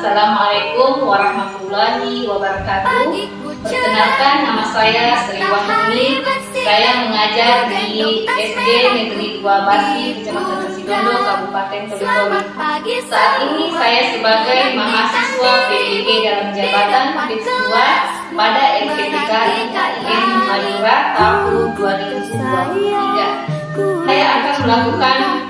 Assalamualaikum warahmatullahi wabarakatuh. Perkenalkan, nama saya Sri Wahyuni. Saya mengajar di SD Negeri 2 Basi, Kecamatan Sidondo, Kabupaten Tolitori. Saat ini saya sebagai mahasiswa PDG dalam jabatan PIPS 2 pada LPTK IAIN Madura tahun 2023. Saya akan melakukan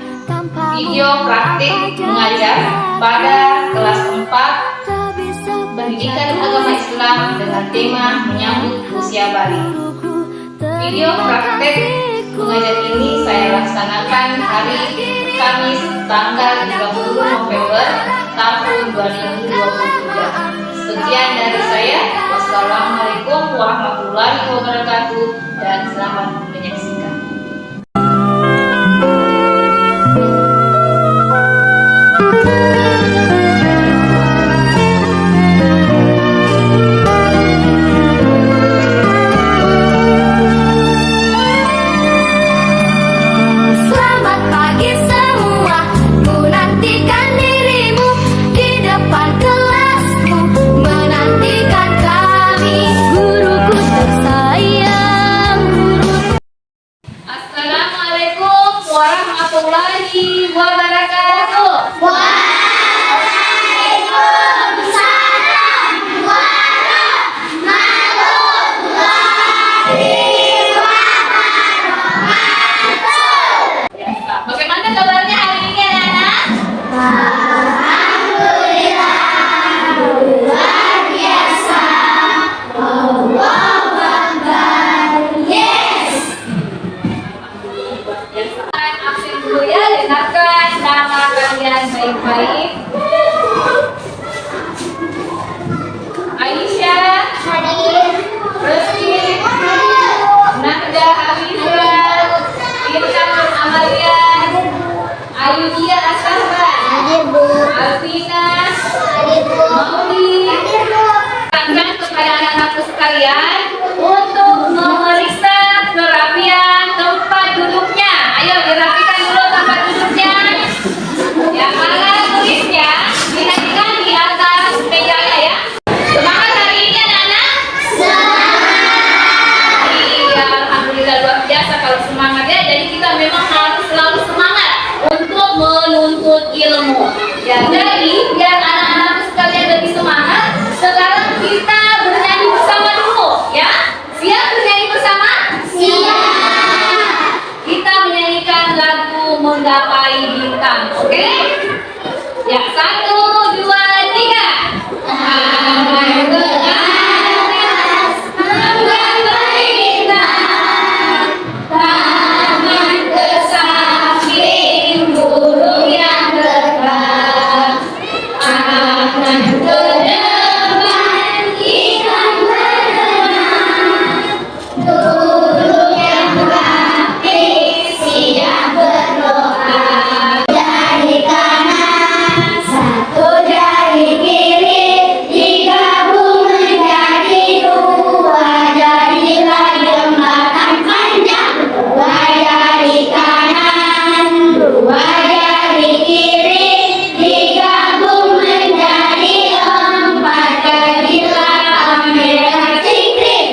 video praktik mengajar pada kelas 4 Pendidikan Agama Islam dengan tema menyambut usia balik. Video praktek mengajar ini saya laksanakan hari Kamis tanggal 30 November tahun 2023. Sekian dari saya. Wassalamualaikum warahmatullahi wabarakatuh dan selamat menyaksikan. Warahmatullahi wabarakatuh. Waalaikumsalam warahmatullahi wabarakatuh. Bagaimana kabarnya hari ini, anak-anak? Alhamdulillah, luar biasa. Allahu Akbar. Yes. Absen dulu ya, dengarkan nama kalian baik-baik. Aisyah, Hadir. Rizky, Hadir. Nahda Hafizah, Intan Amalia, Ayudia Asahra, Hadir, Bu. Alvina, Hadir, Bu. Mauli. Hadir, Bu. Tangan kepada anak-anakku sekalian untuk memeriksa kerapian tempat duduknya. Ayo dirapikan dulu tempat duduknya. Ya, mana tulisnya dinaikkan di atas mejanya ya. Semangat hari ini anak-anak. Iya, alhamdulillah luar biasa kalau semangat ya. Jadi kita memang harus selalu semangat untuk menuntut ilmu. Ya, jadi biar anak-anak sekalian lebih semangat, sekarang kita bernyanyi bersama dulu ya. Siap bernyanyi bersama? Siap. Kita menyanyikan lagu Menggapai Bintang, oke? Ya, 1, 2, 3. Taman ke atas, menggapai bintang. Taman ke samping, burung yang terbang. Taman ke depan, ikan berenang. Burung yang rapi siap berdoa. Jari kanan, satu jari kiri, digabung menjadi dua. Jadilah jembatan panjang. Dua jari kanan, dua jari kiri, digabung menjadi empat. Jadilah Amerika Cikrik.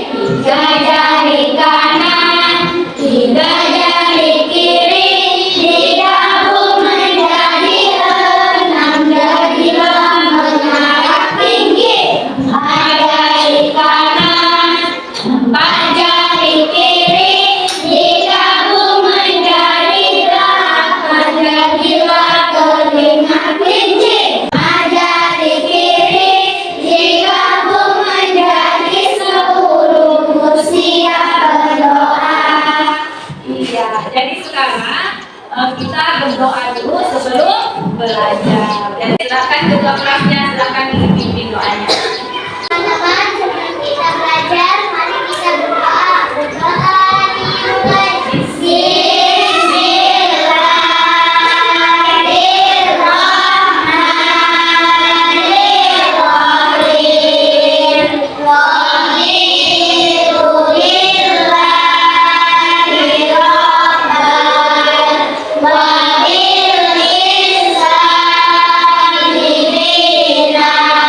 Tiga jari kanan, tiga jari kiri, digabung menjadi enam. Jadilah menara tinggi. Empat jari kanan, empat jari kiri, digabung menjadi delapan. Jadilah telinga kelinci. Lima jari kiri, digabung menjadi 10. Siap berdoa. Iya, jadi sekarang kita berdoa dulu sebelum belajar. Dan silakan juga kelasnya, silakan dipimpin doanya. Teman-teman, sebelum kita belajar, mari kita berdoa. Berdoa dimulai. Bismillahirrahmanirrahim. Alhamdulillahirrahmanirrahim. Wa bil ihsani bina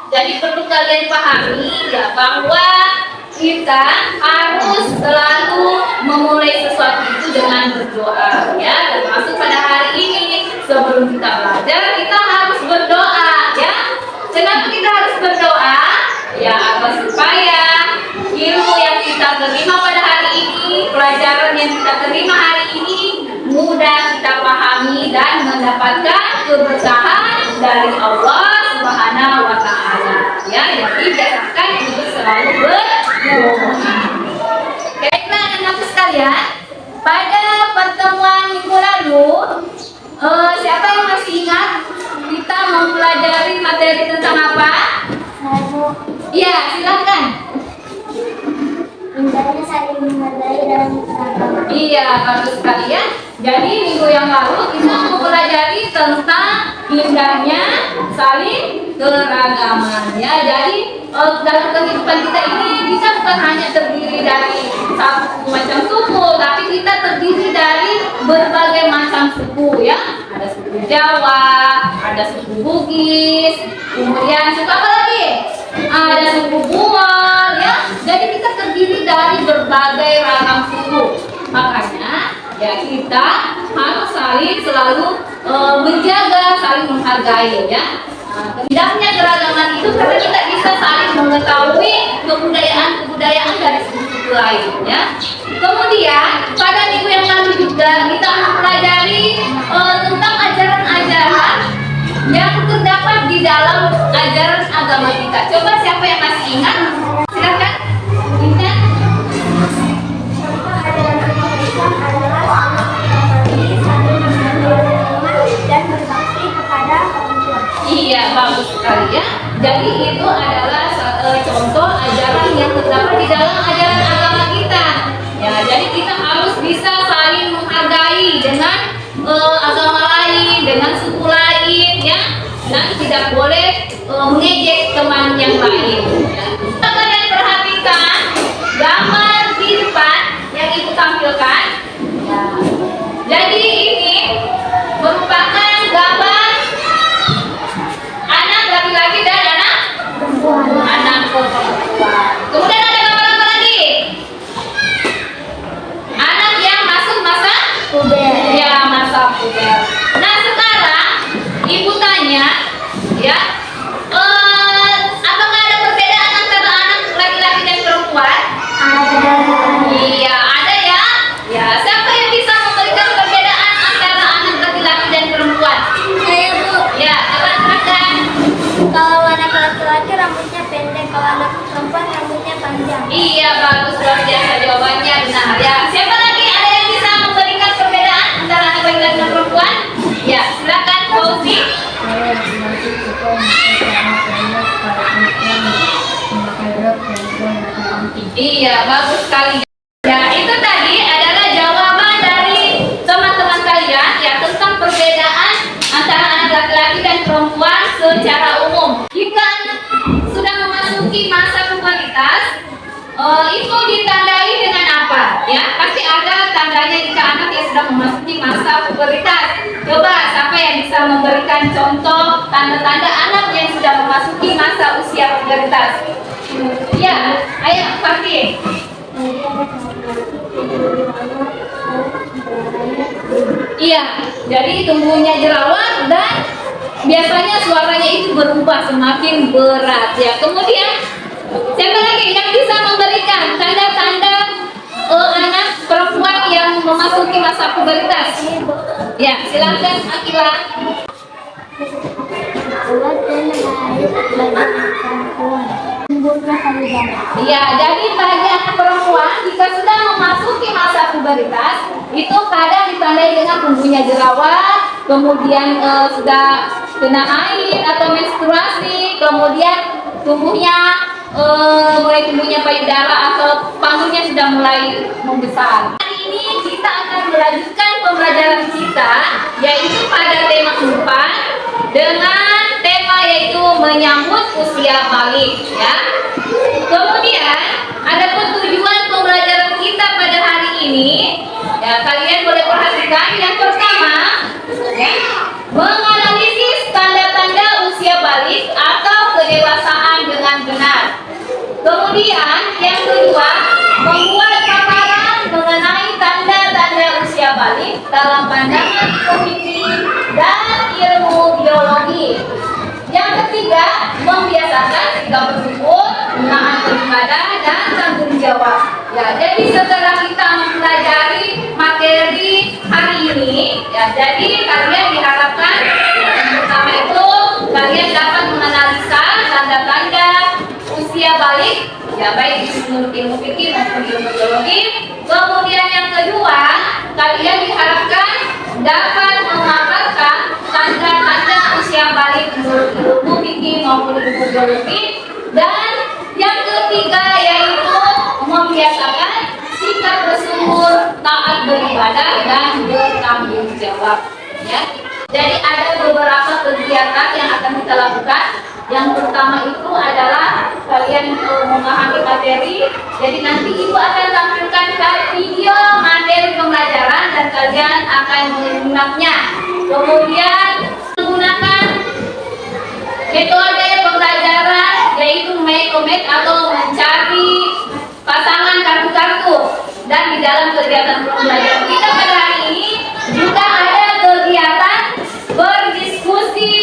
Jadi perlu kalian pahami ya bahwa kita harus selalu memulai sesuatu itu dengan berdoa ya. Termasuk pada hari ini sebelum kita belajar kita harus berdoa ya. Kenapa kita harus berdoa? Ya agar supaya ilmu yang kita terima pada hari ini, pelajaran yang kita terima hari ini mudah kita pahami dan mendapatkan keberkahan dari Allah Subhanahu wa Ta'ala. Ya, jadi biasakan untuk selalu berdoa. Baiklah anak-anakku sekalian, pada pertemuan minggu lalu, siapa yang masih ingat kita mempelajari materi tentang apa? Iya, silakan. Indahnya saling menghargai dalam beragama. Iya, bagus sekali ya. Jadi minggu yang lalu kita mempelajari tentang indahnya saling keragaman ya. Jadi dalam kehidupan kita ini kita bukan hanya terdiri dari satu macam suku, tapi kita terdiri dari berbagai macam suku ya. Ada suku Jawa, ada suku Bugis, kemudian suku apa lagi? Ada suku Bumal ya. Jadi kita terdiri dari berbagai ragam suku. Makanya ya kita harus saling selalu menjaga, saling menghargai ya. Indahnya keragaman itu karena kita bisa saling mengetahui kebudayaan dari suku-suku lain ya. Kemudian pada minggu yang lalu juga kita mempelajari tentang ajaran-ajaran yang terdapat di dalam ajaran agama kita. Coba siapa yang masih ingat? Silakan. Ingat? Dan berbakti kepada orang tua. Iya, bagus sekali ya. Jadi itu adalah contoh ajaran yang terdapat di dalam ajaran agama kita. Ya, jadi kita harus bisa saling menghargai dengan agama lain, dengan suku lain ya. Dan tidak boleh mengejek teman yang lain. Ya. Kalian perhatikan gambar di depan yang ibu tampilkan. Ya. Jadi ini merupakan gambar anak laki-laki dan anak perempuan. Kemudian ada gambar apa lagi? Anak yang masuk masa Puber. ya masa puber. Nah sekarang ibu tanya ya, apakah ada perbedaan antara anak laki-laki dan perempuan? Ada. Iya ada ya. Ya siapa yang bisa memberikan perbedaan antara anak laki-laki dan perempuan? Saya Bu. Ya coba silakan. Kalau anak laki-laki rambutnya pendek, kalau anak perempuan rambutnya panjang. Iya bagus luar biasa jawabannya benar ya. Siapa lagi ada yang bisa memberikan perbedaan antara anak laki-laki dan perempuan? Ya silakan Fauzi. Iya bagus sekali. Ya itu tadi adalah jawaban dari teman-teman kalian ya tentang perbedaan antara anak laki-laki dan perempuan secara umum. Jika anak sudah memasuki masa pubertas, itu ditandai dengan apa? Ya, pasti ada tandanya jika anak yang sudah memasuki masa pubertas. Coba siapa yang bisa memberikan contoh tanda-tanda anak yang sudah memasuki masa usia pubertas? Ya, ayo Fatih. Iya, jadi tumbuhnya jerawat dan biasanya suaranya itu berubah semakin berat ya. Kemudian siapa lagi yang bisa memberikan tanda-tanda anak perempuan yang memasuki masa pubertas? Ya, silakan Akila. Iya, jadi bagi anak perempuan jika sudah memasuki masa pubertas itu kadang ditandai dengan tumbuhnya jerawat, kemudian sudah kena haid atau menstruasi, kemudian mulai tumbuhnya payudara atau panggulnya sudah mulai membesar. Hari ini kita akan melanjutkan pembelajaran kita yaitu pada tema 4 dengan tema yaitu menyambut usia balik ya. Kemudian ada tujuan pembelajaran kita pada hari ini ya, kalian boleh perhatikan yang pertama ya, menganalisis tanda-tanda usia balik atau kedewasaan Kemudian yang kedua, membuat paparan mengenai tanda-tanda usia balik dalam pandangan kognitif dan ilmu biologi. Yang ketiga, membiasakan sikap bersyukur, menahan beribadah dan tanggung jawab. Ya, jadi setelah kita mempelajari materi hari ini, ya, jadi kalian diharapkan yang pertama itu kalian dapat menganalisa tanda-tanda usia balik, ya baik menurut ilmu fikih maupun ilmu biologi. Kemudian yang kedua, kalian diharapkan dapat memaparkan tanda-tanda usia balik menurut ilmu fikih maupun ilmu biologi. Dan yang ketiga yaitu membiasakan sikap bersyukur, taat beribadah dan bertanggung jawab. Ya. Jadi ada beberapa kegiatan yang akan kita lakukan. Yang pertama itu adalah kalian memahami materi. Jadi nanti ibu akan tampilkan video materi pembelajaran dan kalian akan menyimaknya. Kemudian menggunakan metode pembelajaran yaitu make atau mencari pasangan kartu-kartu. Dan di dalam kegiatan pembelajaran kita pada hari ini juga ada kegiatan berdiskusi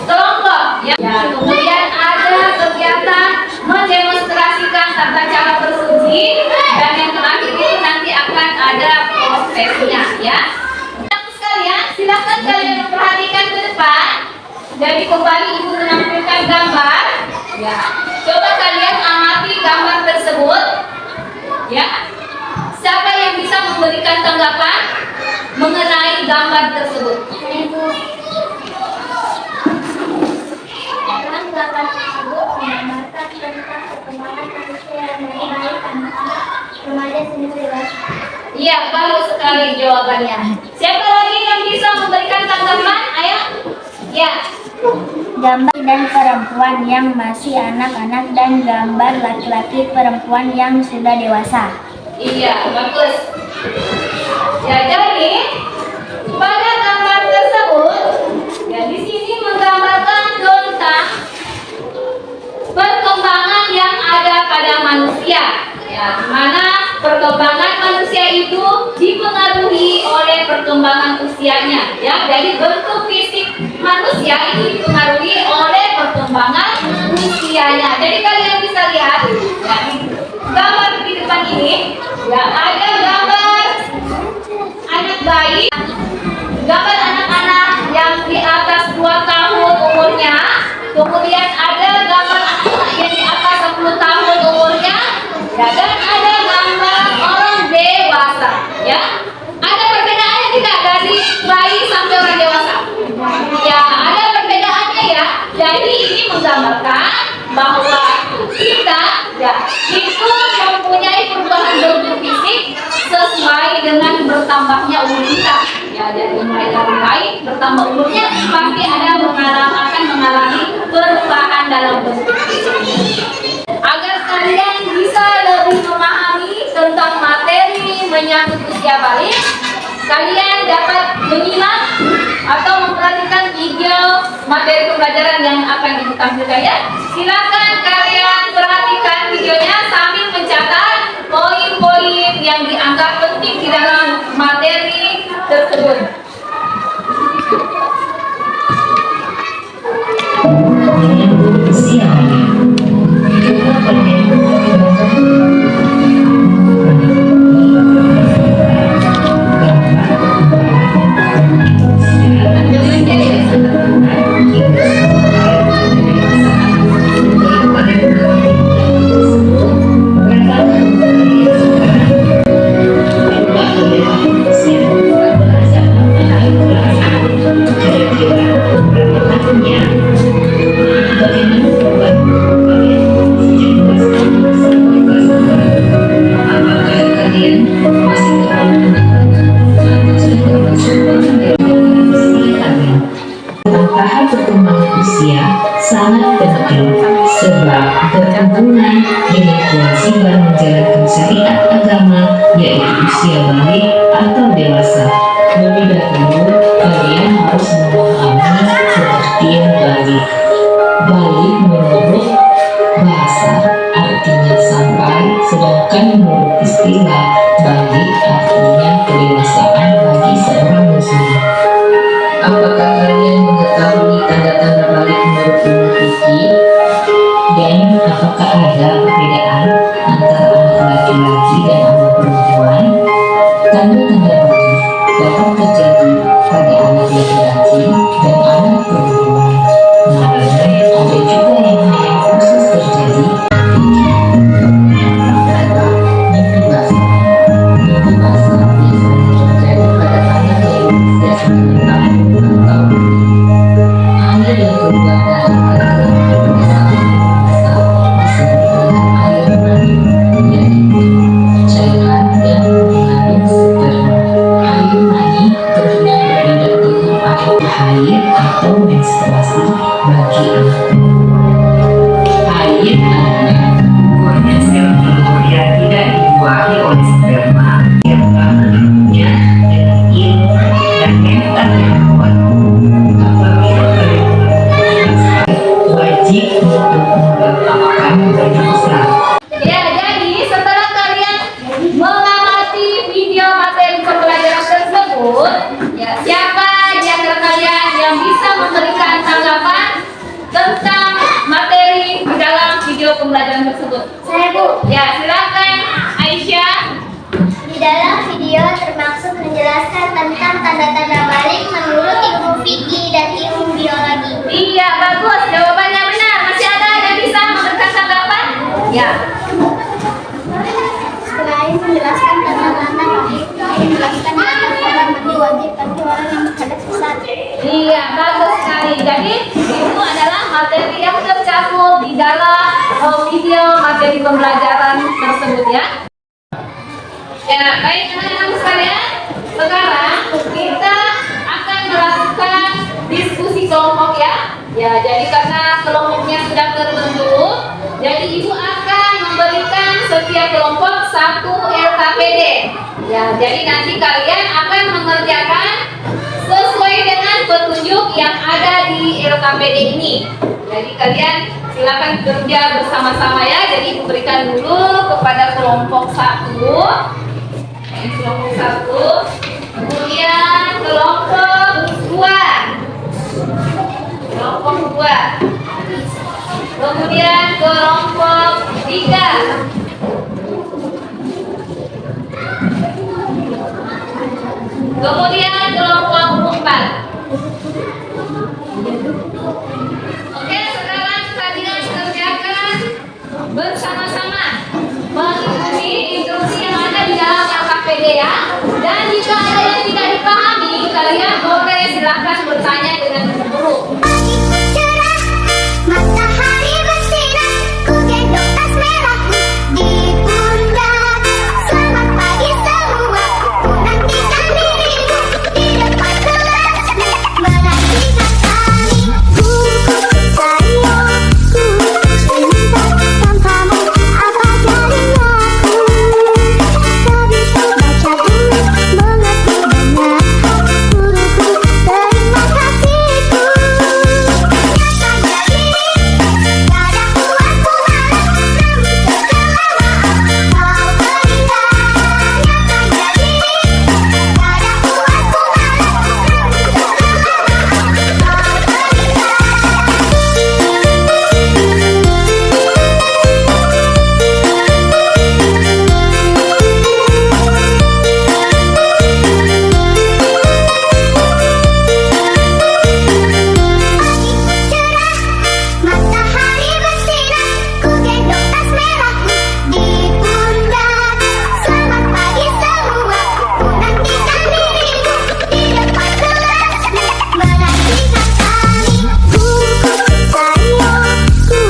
kelompok. Ya, kemudian ada kegiatan mendemonstrasikan tata cara bersuci dan yang terakhir itu nanti akan ada prosesnya. Ya, teman sekalian, silakan kalian memperhatikan ke depan. Jadi kembali ibu menampilkan gambar. Ya, coba kalian amati gambar tersebut. Ya, siapa yang bisa memberikan tanggapan mengenai gambar tersebut? Dalam gambar tersebut menggambarkan tentang perkembangan manusia yang lebih baik anak-anak remaja senior dewasa. Iya, bagus sekali jawabannya. Siapa lagi yang bisa memberikan tanggapan? Ayo. Ya. Gambar dan perempuan yang masih anak-anak dan gambar laki-laki perempuan yang sudah dewasa. Iya, bagus. Ya, jadi pada gambar tersebut, ya di sini menggambarkan tentang perkembangan yang ada pada manusia. Ya, di mana perkembangan manusia itu dipengaruhi oleh perkembangan usianya. Ya, jadi bentuk fisik manusia itu dipengaruhi oleh perkembangan usianya. Jadi kalian bisa lihat, ya, gambar di depan ini, ya ada gambar anak bayi, gambar anak-anak yang di atas 2 tahun umurnya, kemudian ada gambar anak-anak yang di atas 10 tahun umurnya, ya, dan ada gambar orang dewasa. Ya, ada perbedaannya tidak dari bayi sampai orang dewasa? Ya, ada perbedaannya ya. Jadi ini menggambarkan bahwa kita ya itu mempunyai perubahan bentuk fisik sesuai dengan bertambahnya umur kita. Ya, dari mulai dari bayi bertambah umurnya pasti ada akan mengalami perubahan dalam bentuk fisik. Agar kalian bisa lebih memahami tentang materi menyangkut usia balik, kalian dapat menyimak atau memperhatikan video materi pembelajaran yang akan ditampilkan ya. Silakan kalian perhatikan videonya sambil mencatat poin-poin yang dianggap penting di dalam materi tersebut. Menyambut usia balik, kedua tahap perkembangan usia sangat penting sebab berhubungan dengan kewajiban menjalankan syariat agama yaitu usia balik atau dewasa. Lebih dahulu kalian harus memahami pengertian balik. Balik menurut bahasa artinya apakah ada perbedaan antara anak laki-laki dan anak perempuan? Tanda-tanda bagi dapat terjadi pada anak laki-laki dan anak perempuan. Namun, ada juga yang khusus terjadi mimpi basah. Mimpi basah biasanya terjadi pada anak yang berusia 9 tahun atau lebih. Air yang keluar dari pada saat mimpi basah disebut dengan air mani, yaitu cairan yang mengandung sperma. Air mani tentunya berbeda dengan air haid atau menstruasi bagi anak perempuan. Haid adalah gugurnya sel telur yang tidak dibuahi oleh sperma serta menurutnya dengan ilmu dan mental yang kuat. Apabila kalian melakukan wajib untuk meletakkan baju besar. Ya, jadi setelah kalian mengamati video materi pembelajaran tersebut, ya, siapa di antara kalian yang bisa memberikan tanggapan tentang materi di dalam video pembelajaran tersebut? Saya, Bu. Ya, silakan Aisyah. Di dalam video termaksud menjelaskan tentang tanda-tanda balik menurut ilmu fikih dan ilmu biologi. Iya, bagus. Jawabannya benar. Masih ada yang bisa memberikan tanggapan? Ya. Selain menjelaskan tanda-tanda balik, menjelaskan tanda mandi wajib bagi orang yang menghadap sesat. Iya, bagus sekali. Jadi, itu adalah materi yang tercakup di dalam video materi pembelajaran tersebut ya. Ya, baik anak-anak sekalian. Sekarang kita akan melakukan diskusi kelompok ya. Ya, jadi karena kelompoknya sudah terbentuk, jadi Ibu akan memberikan setiap kelompok satu LKPD. Ya, jadi nanti kalian akan mengerjakan sesuai dengan petunjuk yang ada di LKPD ini. Jadi kalian silakan kerja bersama-sama ya. Jadi Ibu berikan dulu kepada kelompok 1. Kelompok 1, kemudian kelompok 2, kemudian kelompok 3, kemudian kelompok 4. Oke, sekarang kalian kerjakan bersama-sama mengikuti instruksi yang ada di dalam LKPD ya. Dan jika ada yang tidak dipahami, kalian boleh silahkan bertanya dengan guru. Matahari bersinar, ku gendong tas merahku di pundak. Selamat pagi semua, nantikan dirimu di depan kelas menantikan kami. Ku sayang, ku cinta tanpamu apa jadinya aku. Tak bisa baca tulis, mengerti banyak guruku. Terima kasihku. Matahari bersinar, ku gendong tas merahku di pundak. Selamat pagi semua, ku nantikan dirimu di depan kelas menantikan kami. Ku sayang, ku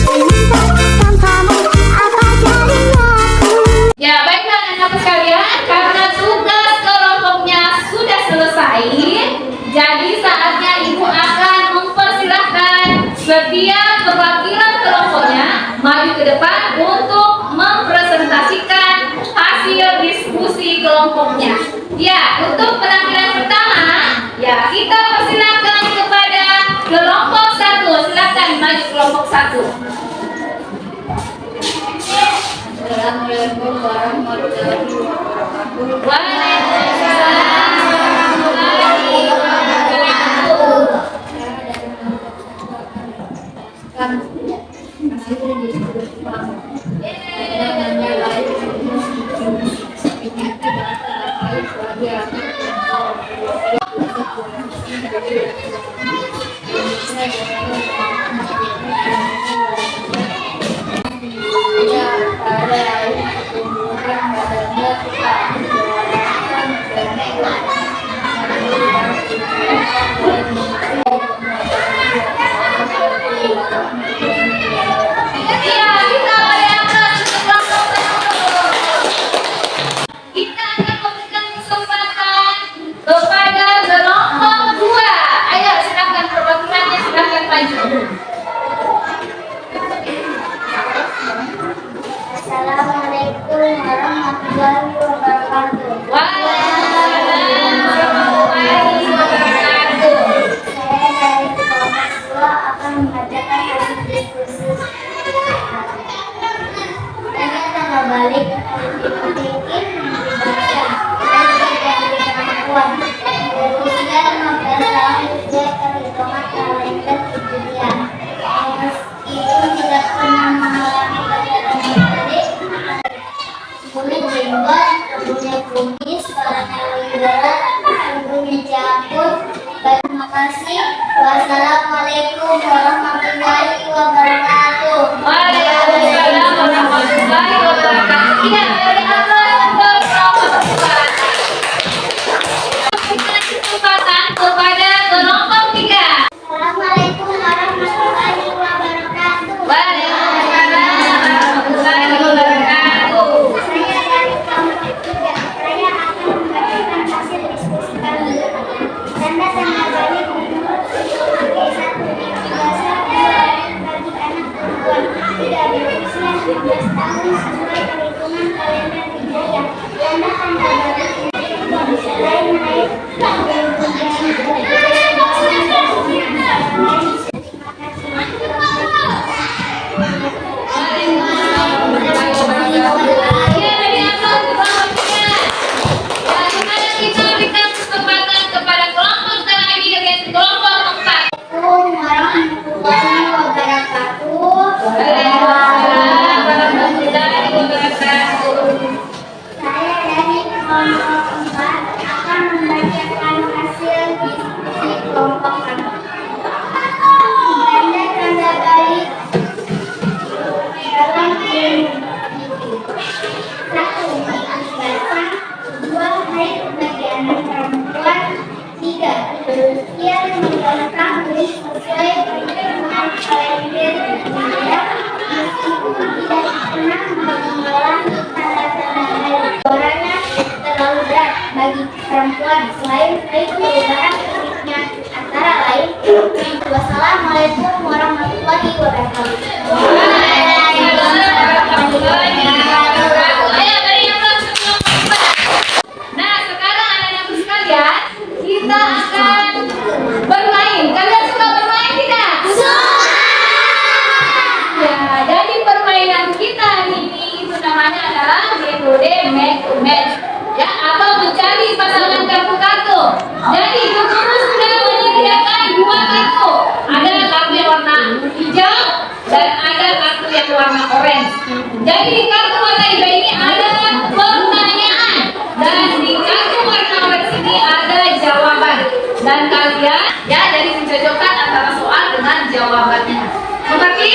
cinta tanpamu apa jadinya aku. Ya, baiklah anak-anak sekalian, karena tugas kelompoknya sudah selesai, jadi saatnya Ibu akan mempersilahkan setiap perwakilan kelompoknya maju ke depan untuk mempresentasikan hasil diskusi kelompoknya. Ya, untuk penampilan pertama, ya kita persilahkan kepada kelompok 1. Silakan maju kelompok 1. Assalamualaikum warahmatullahi wabarakatuh. Waalaikumsalam warahmatullahi wabarakatuh. Kita akan memberikan kesempatan kepada gelombang kedua. Ayo silakan perwakilannya, silakan maju. Assalamualaikum warahmatullahi wabarakatuh. Waalaikumsalam warahmatullahi wabarakatuh. Saya dari kelompok 2 akan membacakan hasil diskusi. Tanya tanggal balik sedikit dibaca dan terjadi kemampuan. Berusia 15 tahun sejak perhitungan kalender Hijriah. Meskipun tidak pernah mengalami pelajaran matematik, kulit jenggot, tubuhnya kumis, warnanya berat, tubuhnya campur. Terima kasih. Wassalamualaikum warahmatullahi wabarakatuh. Waalaikumsalam warahmatullahi wabarakatuh. Iya, dari atas untuk kelompok kedua. Kesempatan kepada gelombang 3. Assalamualaikum warahmatullahi wabarakatuh. Waalaikumsalam warahmatullahi wabarakatuh. Saya dari kelompok 3. Saya akan membacakan hasil diskusi kami. Tanda tanggal balik menurut sebagai 1 biasa bagi anak perempuan tidak berusia 15 tahun sesuai perhitungan kalender Hijriah. Tanda tanggal balik menurut lain-lain Iya, dari atas ke bawah 3. Bagaimana kita berikan kesempatan kepada kelompok sekarang ini dengan kelompok 4. Assalamualaikum warahmatullahi wabarakatuh. Waalaikumsalam warahmatullahi wabarakatuh. Saya dari kelompok 4 akan membacakan hasil diskusi kelompok kami. Tanda-tanda balik dalam ilmu. 1. Bahasa. 2. Haid bagi anak perempuan. 3. Berusia 15 tahun sesuai perhitungan kalender Hijriah. Meskipun tidak pernah mengalami tanda-tanda haid. Suaranya terlalu berat bagi perempuan. Selain itu perubahan fisiknya antara lain. Wassalamualaikum warahmatullahi wabarakatuh. Waalaikumsalam warahmatullahi wabarakatuh. Ayo dari yang belum kelompok 4. Nah, sekarang anak-anakku sekalian, kita akan bermain. Kalian suka bermain tidak? Ya, jadi permainan kita ini itu namanya adalah metode match to match, ya, atau mencari pasangan kartu-kartu. Jadi guru sudah menyediakan 2 kartu. Ada kartu yang warna hijau dan ada kartu yang warna orange. Jadi di kartu warna hijau ini ada pertanyaan dan di kartu warna orange ini ada jawaban. Dan kalian ya jadi mencocokkan antara soal dengan jawabannya. Mengerti?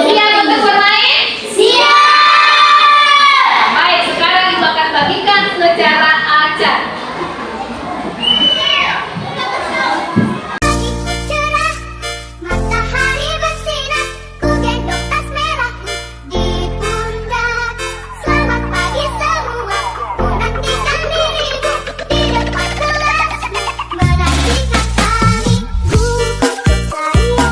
Siap untuk bermain? Siap! Baik, sekarang ibu akan bagikan secara acak. Cerah, matahari bersinar, ku gendong tas merahku di pundak. Selamat pagi semua, ku nantikan dirimu di depan kelas, menantikan kami. Buku saya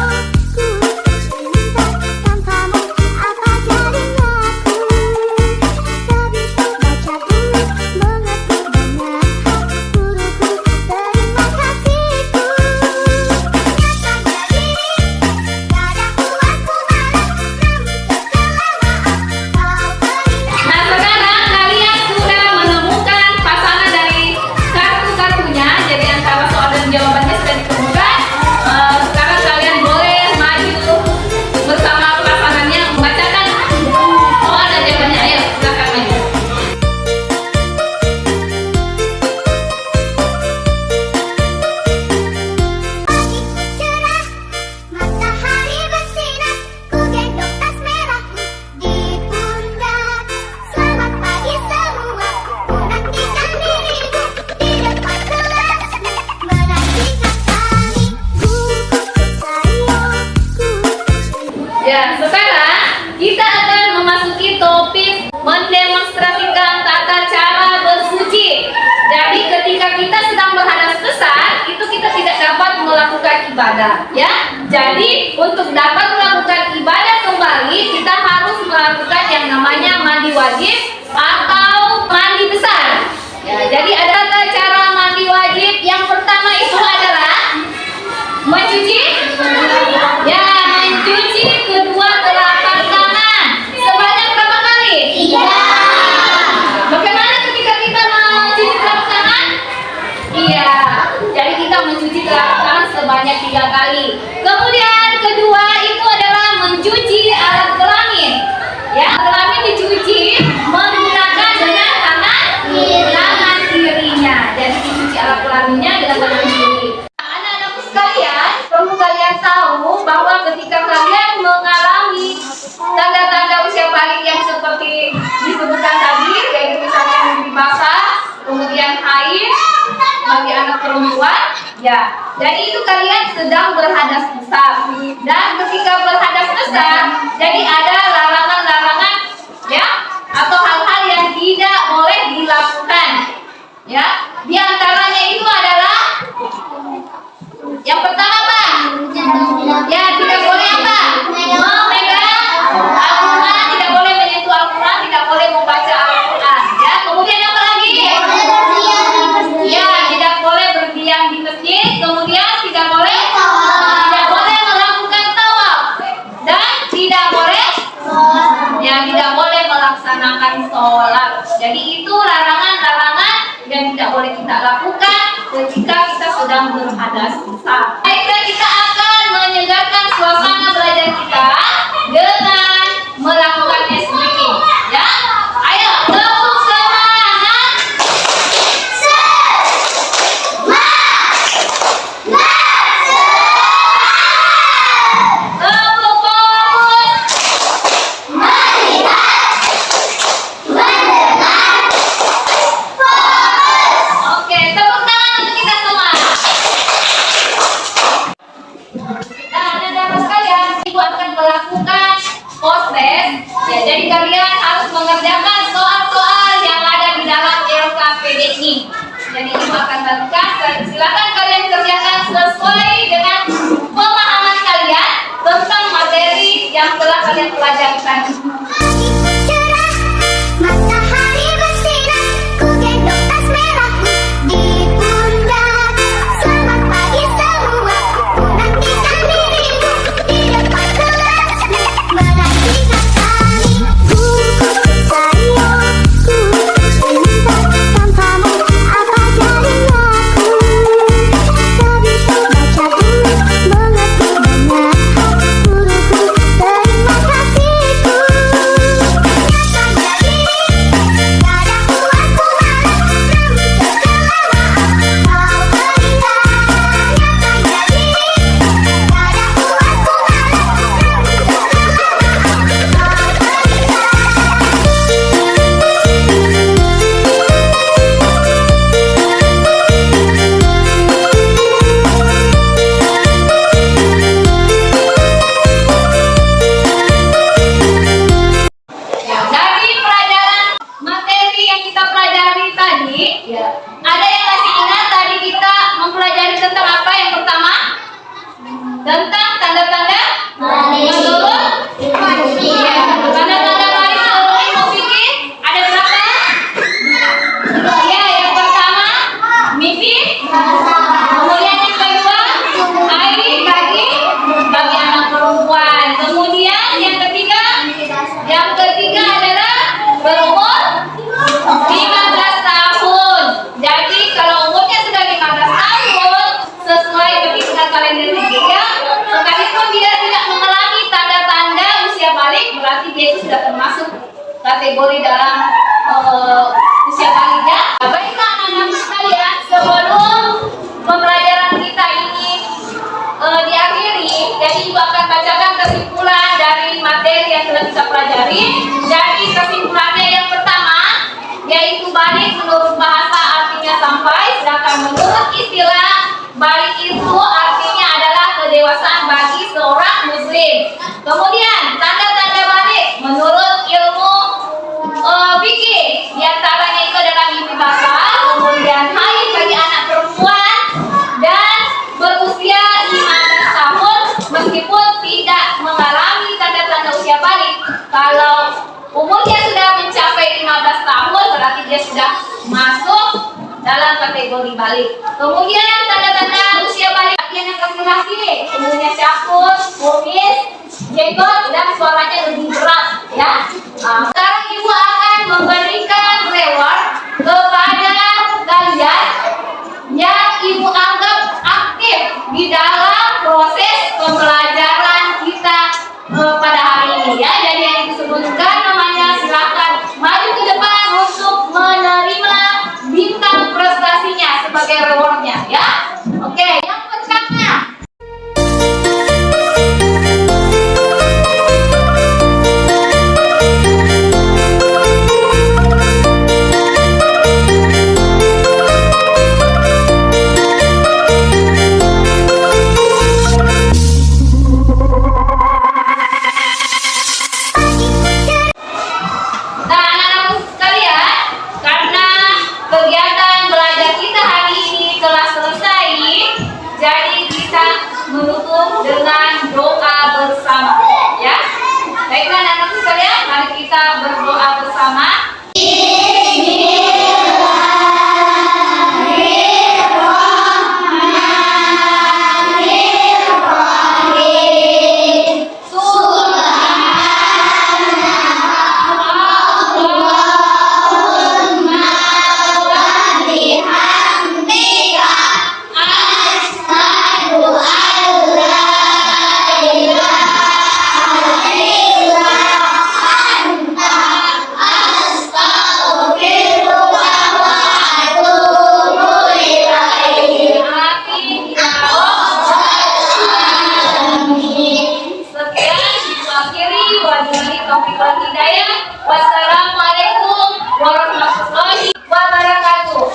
Ya, sekarang kita akan memasuki topik mendemonstrasikan tata cara bersuci. Jadi ketika kita sedang berhadas besar, itu kita tidak dapat melakukan ibadah, ya. Jadi untuk dapat melakukan ibadah kembali, kita harus melakukan yang namanya mandi wajib atau mandi besar. Ya, jadi ada tata cara mandi wajib. Yang pertama itu adalah mencuci, ya, mencuci kedua telapak tangan sebanyak berapa kali? 3. Bagaimana ketika kita mencuci telapak tangan? Iya, jadi kita mencuci telapak tangan sebanyak 3 kali. Kemudian kedua itu adalah mencuci alat kelamin. Ya, kelamin dicuci menggunakan dengan tangan kirinya. Jadi dicuci alat kelaminnya dengan tangan kiri. Anak-anakku sekalian, perlu kalian tahu bahwa ketika kalian mengalami tanda-tanda usia balik yang seperti disebutkan tadi, yaitu misalnya mimpi basah, kemudian haid bagi anak perempuan, ya. Jadi itu kalian sedang berhadas besar. Dan ketika berhadas besar, jadi ada larangan-larangan, ya, atau hal-hal yang tidak boleh dilakukan, ya. Di antaranya itu adalah yang pertama apa? Ya, tidak boleh apa? Memegang Al-Quran, tidak boleh menyentuh Al-Quran, tidak boleh membaca Al-Quran. Ya, kemudian apa lagi? Ya, tidak boleh berdiam di masjid. Kemudian tidak boleh melakukan tawaf dan tidak boleh melaksanakan sholat. Jadi itu larangan-larangan yang tidak boleh kita lakukan ketika kita sedang berhadas besar. Baiklah, kita akan menyegarkan suasana belajar kita dengan melakukan stretching, ya. Ayo, tepuk semangat. Tepuk fokus. Oke, tepuk tangan untuk kita semua. Nah, anak-anak sekalian, ibu akan melakukan proses. Ya, jadi kalian harus mengerjakan soal-soal yang ada di dalam LKPD ini. Jadi ibu akan lakukan. Silakan kalian kerjakan sesuai dengan pemahaman kalian tentang materi yang telah kalian pelajari tadi. Cerah, matahari bersinar, ku gendong tas merahku di pundak. Selamat pagi semua, ku nantikan dirimu di depan kelas. Menantikan kami, ku sayang, ku cinta tanpamu, apa jadinya aku? Tak bisa baca tulis, mengerti banyak hal, guruku terima kasihku. Nyata jadi, kadang buatku malas, namun setelah maaf kau berikan. Nyata jadi, kadang buatku malas, namun Dari pelajaran materi yang kita pelajari tadi, ya, ada yang masih ingat tadi kita mempelajari tentang apa yang pertama? Tentang tanda-tanda menurut. Iya, tanda-tanda balik menurut Ibu Vicky ada berapa? Ya, yang pertama mimpi. Kemudian yang kedua air bagi anak perempuan. Kemudian yang ketiga adalah berumur 15 tahun. Jadi kalau umurnya sudah 15 tahun, sesuai perhitungan kalender Hijriah, sekalipun dia tidak mengalami tanda-tanda usia balik, berarti dia itu sudah termasuk kategori dalam usia baliknya. Baiklah anak-anak sekalian, sebelum pembelajaran kita ini diakhiri, jadi ibu akan bacakan kesimpulan dari materi yang telah kita pelajari. Jadi kesimpulannya yang pertama, yaitu balik menurut bahasa artinya sampai, sedangkan menurut istilah balik itu artinya adalah kedewasaan bagi seorang muslim. Kemudian Kalau umurnya sudah mencapai 15 tahun, berarti dia sudah masuk dalam kategori balik. Kemudian tanda-tanda usia balik bagian yang laki-laki, umurnya cakur, kumis, jenggot, dan suaranya lebih berat, ya. Sekarang ibu akan memberikan reward kepada kalian yang ibu anggap aktif di dalam proses pembelajaran kita pada hari ini, ya. Jadi yang disebutkan namanya, silakan maju ke depan untuk menerima bintang prestasinya sebagai rewardnya, ya. Oke, yang pertama. Nah, anak-anakku sekalian, karena kegiatan belajar kita hari ini telah selesai, jadi kita menutup dengan doa bersama, ya. Baiklah anak-anakku sekalian, mari kita berdoa bersama. Wassalamualaikum warahmatullahi wabarakatuh.